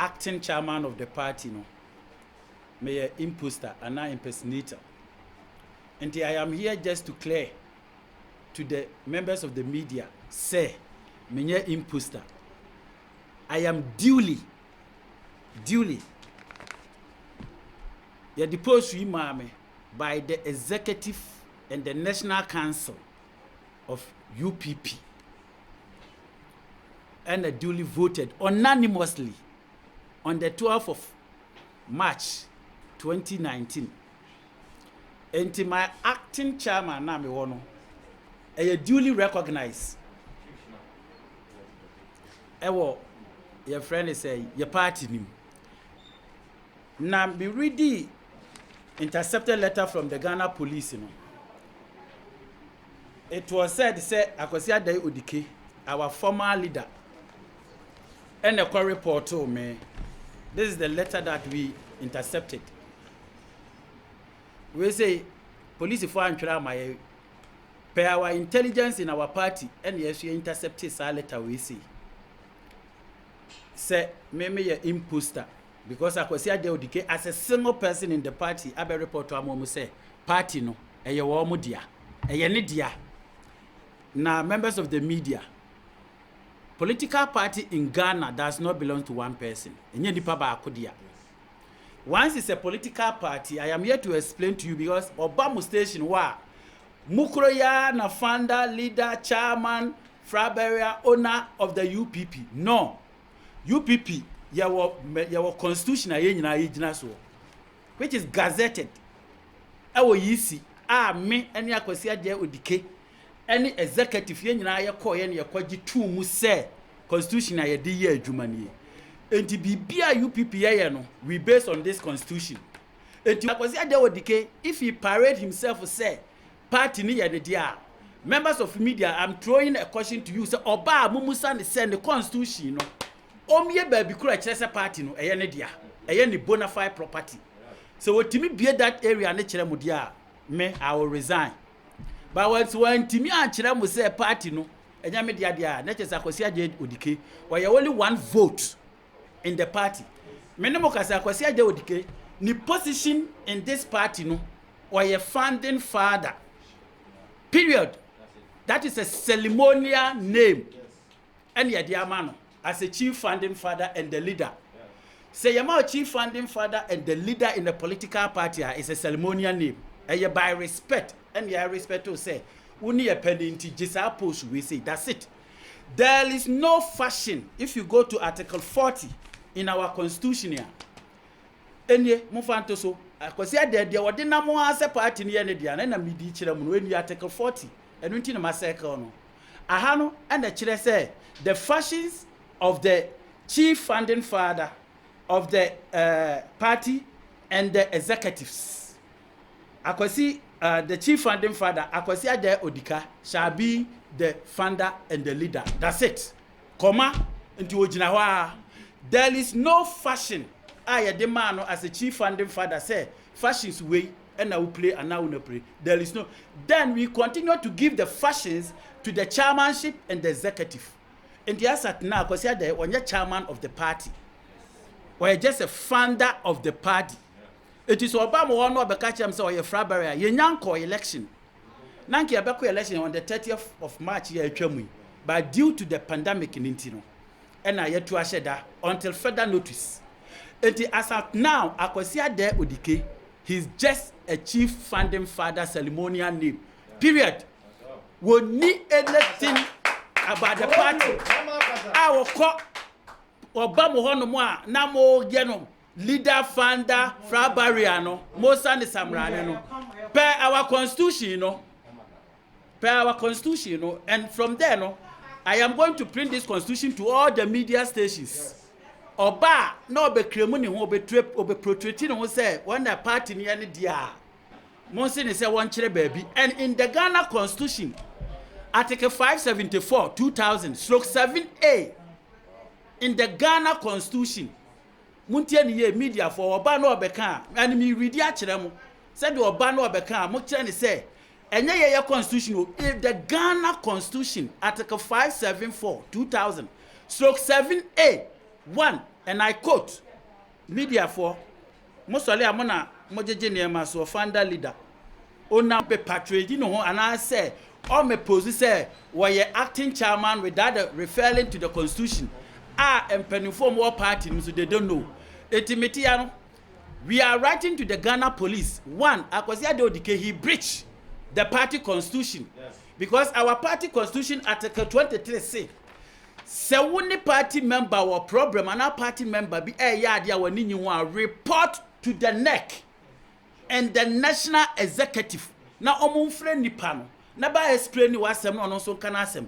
acting chairman of the party, no, may a imposter and an impersonator. And I am here just to clear to the members of the media, say, me a imposter. I am duly, deposed by the executive and the National Council of UPP, and duly voted unanimously on the 12th of March 2019. And my acting chairman, Nami Wono, I duly recognized. Your friend is saying, your party name. Now, be ready. Intercepted letter from the Ghana police, you know. It was said, Akosua Daye Odike, our former leader, and the court report told me, this is the letter that we intercepted. We say, police for my per our intelligence in our party, and yes, we intercepted that letter, we see. Say, me a imposter. Because Akosua Daye Odike, as a single person in the party, I be report to Amomu say, party no, eye womu dia, eye ni dia. Now, members of the media, political party in Ghana does not belong to one person. Enye nipa ba akodia. Once it's a political party, I am here to explain to you because Obamu Station wa Mukroya na founder, leader, chairman, Fraberia, owner of the UPP. No, UPP. Your constitution which is gazetted. Our yisi me any Akosua Daye Odike any executive yenyina ye call ye kwaji tu mu say constitution ye de ye adwumanie enti bibia UPP ye no we based on this constitution enti Akosua Daye Odike if he parade himself say party ni ye de dia members of media I'm throwing a question to you say oba mumusa ne say the constitution no Omye baby kura chere party no eye ne dia eye ne bona fide property so wotimi bie that area ne chere mu dia me I will resign but when timi an chere mu say party no enya me dia dia na chere Akosua Daye Odike we only one vote in the party me ne mo kasa Akosua Daye Odike ni position in this party no or a founding father period that is a ceremonial name and ya dia man as a chief founding father and the leader. Say your chief founding father and the leader in the political party is a ceremonial name. And you by respect, and you respect to say, only a penalty just post we say that's it. There is no fashion if you go to Article 40 in our constitution here. And ye mufanto so Akosua Daye there were na mo as a party near the na midi chira mu when Article 40 and unti na massacre no. Ahano and the chire say the fashions of the chief founding father of the party and the executives. The chief founding father, Akosua Daye Odike, shall be the founder and the leader. That's it. Comma into Ojinawa. There is no fashion. I demand as a chief founding father say fashions way and I will play and I will not play. There is no. Then we continue to give the fashions to the chairmanship and the executive. And the answer now, Akosua Daye, when you're chairman of the party, or you're just a founder of the party, it is Obama one more because I'm so your Fraberia, you yanko election. Nanki abeko election on the 30th of March here but due to the pandemic in Intino, and I yet to asheda until further notice. And as of now, Akosua Daye Odike, he's just a chief founding father ceremonial name. Period. We need anything about the party. I will call Obama Honomoa, Namo Genom, leader, founder, Frabariano, Mosa de Samrano, per our constitution, you know. Per our constitution, you know. And from there, no, I am going to print this constitution to all the media stations. Oba, no be kremuni who be trip or be protracting who say, when the party near the dia. Monsin is a one chere baby. And in the Ghana constitution, Article 574, 2000, stroke 7A, in the Ghana Constitution, Muntian ye media for Obano Obeka, and me read Yachiramo, said to Obano Obeka, Muchani say, and your constitution, if the Ghana Constitution, Article 574, 2000, stroke 7A, 1, and I quote media for mostly amona mojeje niema so founder leader ona be patronage no ho and I say all me pose say we acting chairman without referring to the constitution empanifo more party so they don't know etimiti ya no. We are writing to the Ghana police. One, Akwasi Ade-Odike, he breached the party constitution. Yes. Because our party constitution article 23 say, "Sewuni party member or problem and our party member be report to the NEC and the national executive." Now, omumfre nipa no. Na ba explain ni wasem no so kana asem.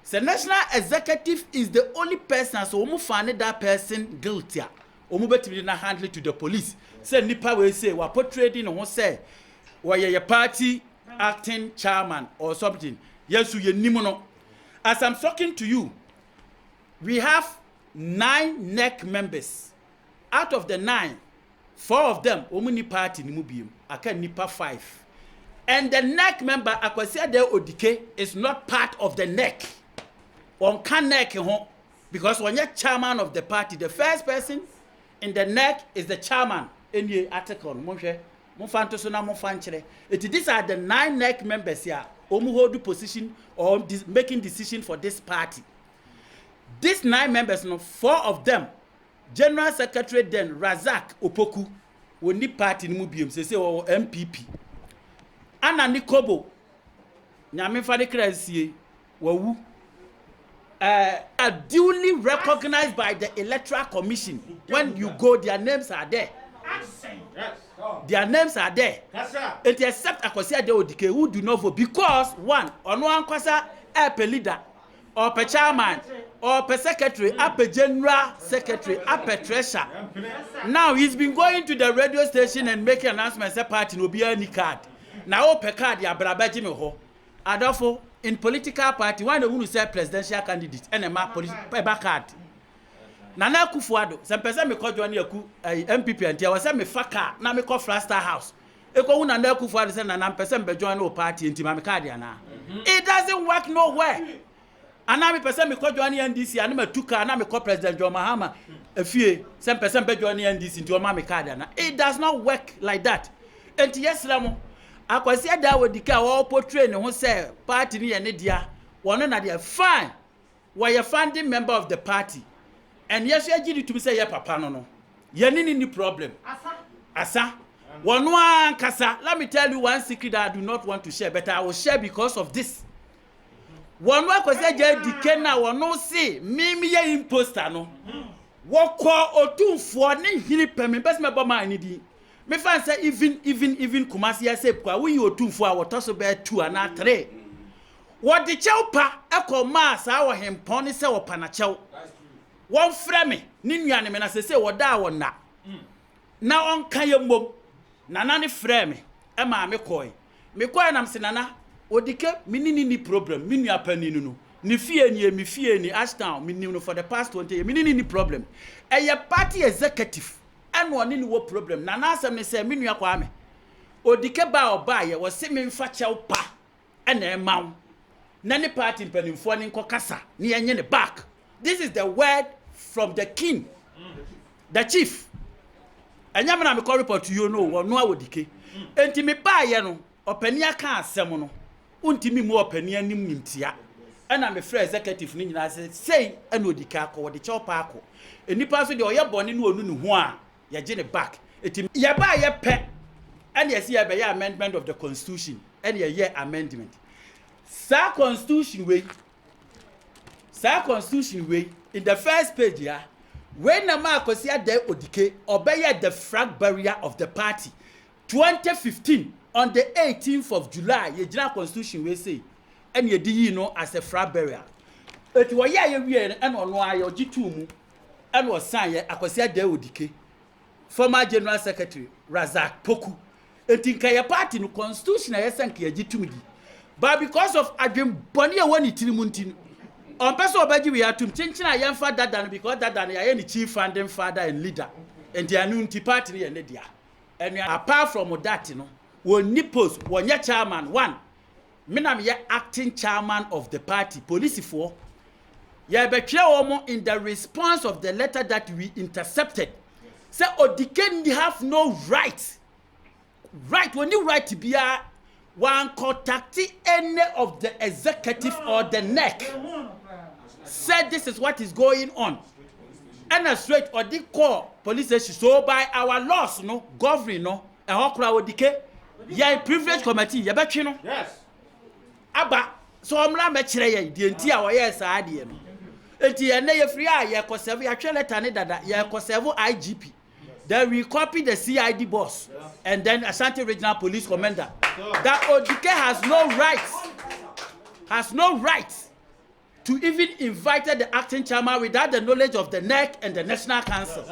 The national executive is the only person so omu find that person guilty. Omu betimi na handle to the police. Say nipa we say wa portraying no say wa ye party acting chairman or something. Yes, you no. As I'm talking to you, we have 9 NEC members. Out of the 9, 4 of them omuni party ni mubium. Aka nipa 5. And the NEC member Akwasi Ade-Odike is not part of the NEC. On can NEC because when you're chairman of the party, the first person in the NEC is the chairman. In the article, these are the 9 NEC members here who hold position or making decision for this party. These 9 members, 4 of them, General Secretary then Razak Opoku, will need party in Mubium, say MPP. Anna Nikobo, Nyamifani Kresi, Wawu, are duly recognized by the Electoral Commission. When you go, their names are there. Their names are there. And except Akwasi Ade-Odike who do not vote because one kwasa per leader or per chairman or per secretary or per general secretary or per treasurer. Now he's been going to the radio station and making announcements say party no be any card. Now per card ya brabaji me ho. Adofo in political party when they want to say presidential candidate and a political card. Nana Akufo-Addo some person me call Johnny Aku MPP and I say me faka na me call Flaster House e ko hu Nana Akufo-Addo say na person be join no party nti me card ya na it doesn't work nowhere and me person me call Johnny NDC and me tuka na me call President John Mahama efie some person be join NDC nti o ma me card ya na it does not work like that and yes ramo Akwasi Ade-Odike a portray ne ho say party ni ye ne dia wono na dia fine we are founding member of the party. And yes, you need to say, papa, no. You need any problem. Asa. One kasa. Let me tell you one secret that I do not want to share, but I will share because of this. One was a Dikena, one no say, me imposter, no. What call or 2 for any payment, best member my needy. Me fan say, even Kumasi, say, we you 2 for our toss bear 2 and not 3. What the chowpa, echo mass, our him pony say or panachow. One frame ni nuane me na se woda wona na on kan yemom nana ne frame e ma me koy nam se nana Odike minini ni problem mi nua pani no ni fie ni Ashtown mi no for the past 20 years minini ni problem e party executive and one ni wo problem nana asem ne se mi nua kwa me Odike ba oba ye wo se me mfa chew pa e na e maw na ne party mpanimfo ne nkokasa ne yenye ne back. This is the word from the king, the chief. And I'm going to report to you, no Odike. And to me, buy no, or Penia can't semono. Untimi more Penia Nimtia. And I'm a free executive Nina say, and Odika or the Chopako. And you pass with your born in one, ya jenny back. It ya buy a pet, and yes, ya by amendment of the constitution, and your year amendment. Sa constitution way. Constitution way in the first page here when Akwasi Ade-Odike obey the flag barrier of the party 2015 on the 18th of July ye general constitution we say and ye di know as a flag barrier it was ye we and ono ayo gitu mu and was sign Akwasi Ade-Odike former general secretary Razak Poku etinka ye party no constitution ye sank ye gitu mu di but because of adwem boni e woni tirimuntin on person obaji we are to chinchina yan father than because that than ya any chief founding father and leader and their new party and dia and apart from that you know we nipos one chairman one me na me acting chairman of the party police for Yeah, but in the response of the letter that we intercepted, say Odike have no right. Right, when you write to be one contacting any of the executive or the NEC, said this is what is going on. And a straight or the call police station so by our laws, no governing, no a hokra Odike, yeah, privilege committee, ya bet you know. Yes. Aba, so I'm not metchre the entire yes, I did. Eti ene ye free ye kosevu ya twele tane dada ye kosevu IGP. Then we copy the CID boss and then Ashanti Regional Police Commander. That Odike has no right to even invite the acting chairman without the knowledge of the NEC and the National Council.